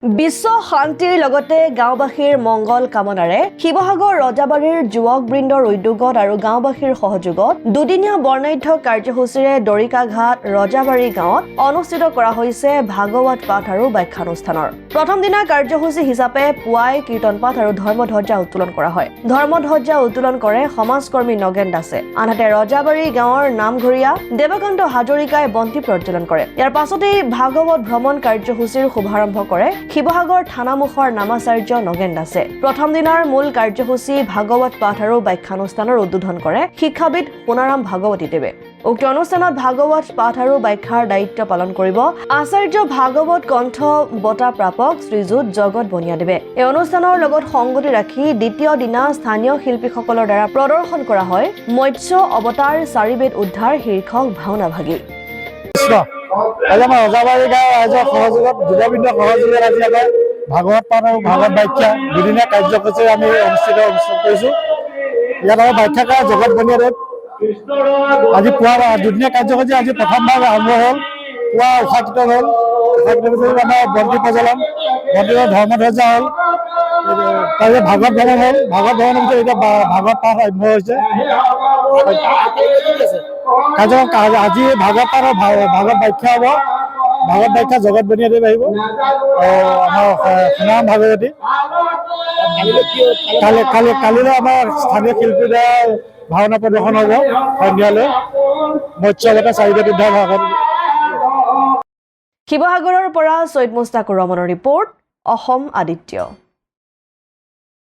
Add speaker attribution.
Speaker 1: বিশ্ব শান্তিৰ লগতে গাঁওবাসীৰ মংগল কামনাৰে শিৱসাগৰ ৰজাবাৰীৰ যুৱকবৃন্দৰ উদ্যোগত আৰু গাঁওবাসীৰ সহযোগত দুদিনীয়া বৰ্ণাঢ্য কাৰ্যসূচীৰে দৰিকাঘাট ৰজাবাৰী গাঁৱত অনুষ্ঠিত কৰা হৈছে ভাগৱত পাঠ আৰু ব্যাখ্যানুষ্ঠানৰ প্ৰথম দিনা কাৰ্যসূচী হিচাপে পুৱাই কীৰ্তন পাঠ আৰু ধৰ্মধ্বজা উত্তোলন কৰা হয়। ধৰ্মধ্বজা উত্তোলন কৰে সমাজকৰ্মী নগেন দাসে। আনহাতে ৰজাবাৰী গাঁৱৰ নামঘৰীয়া দেৱকান্ত হাজৰিকাই বন্তি প্ৰজ্বলন কৰে। ইয়াৰ পাছতেই ভাগৱত ভ্ৰমণ কাৰ্যসূচীৰ শুভাৰম্ভ কৰে শিৱসাগৰ থানামুখৰ নামাচাৰ্য নগেন দাসে। প্ৰথম দিনাৰ মূল কাৰ্যসূচী ভাগৱত পাঠ আৰু ব্যাখ্যানুষ্ঠানৰ উদ্বোধন কৰে শিক্ষাবিদ সোণাৰাম ভাগৱতীদেৱে। উক্ত অনুষ্ঠানত ভাগৱত পাঠ আৰু ব্যাখ্যাৰ দায়িত্ব পালন কৰিব আচাৰ্য ভাগৱত কণ্ঠ বঁটা প্ৰাপক শ্ৰীযুত জগত বনিয়াদেৱে। এই অনুষ্ঠানৰ লগত সংগতি ৰাখি দ্বিতীয় দিনা স্থানীয় শিল্পীসকলৰ দ্বাৰা প্ৰদৰ্শন কৰা হয় মৎস্য অৱতাৰ চাৰিবেদ উদ্ধাৰ শীৰ্ষক ভাওনা ভাগি।
Speaker 2: ৰজাবাৰী গাঁৱৰ ৰাইজৰ সহযোগত যুৱবৃন্দ সহযোগত আজি আমাৰ ভাগৱত পাঠ আৰু ভাগৱত ব্যাখ্যা দুদিনীয়া কাৰ্যসূচী আমি অনুষ্ঠিত কৰিছোঁ। ইয়াত আমাৰ ব্যাখ্যাকাৰ জগত বনিয়াদেৱ। আজি পুৱা দুদিনীয়া কাৰ্যসূচী আজি প্ৰথমবাৰ আৰম্ভ হ'ল। পুৱা উষা কীৰ্তন হ'ল, উষা কীৰ্তন পিছত আমাৰ বন্তি প্ৰজ্বলন, বন্তিৰ ধৰ্মধ্বজা হ'ল, তাৰপিছত ভাগৱত ভ্ৰমণ হ'ল। ভাগৱত ভ্ৰমণৰ পিছত এতিয়া ভাগৱত পাঠ আৰম্ভ হৈছে। আজি ভাগৱত পাঠ আৰু ভাগৱত ব্যাখ্যা হ'ব। ভাগৱত ব্যাখ্যা জগত বনিয়াদেৱ আহিব আৰু আমাৰ সোণাৰাম ভাগৱতী। কালিলৈ আমাৰ স্থানীয় শিল্পীৰ দ্বাৰা ভাওনা প্ৰদৰ্শন হ'ব সন্ধিয়ালৈ মৎস্য অৱতাৰ চাৰিবেদ উদ্ধাৰ ভাগৱত।
Speaker 1: শিৱসাগৰৰ পৰা চৈয়দ মুস্তাকুৰ ৰহমানৰ ৰিপৰ্ট, অসম আদিত্য।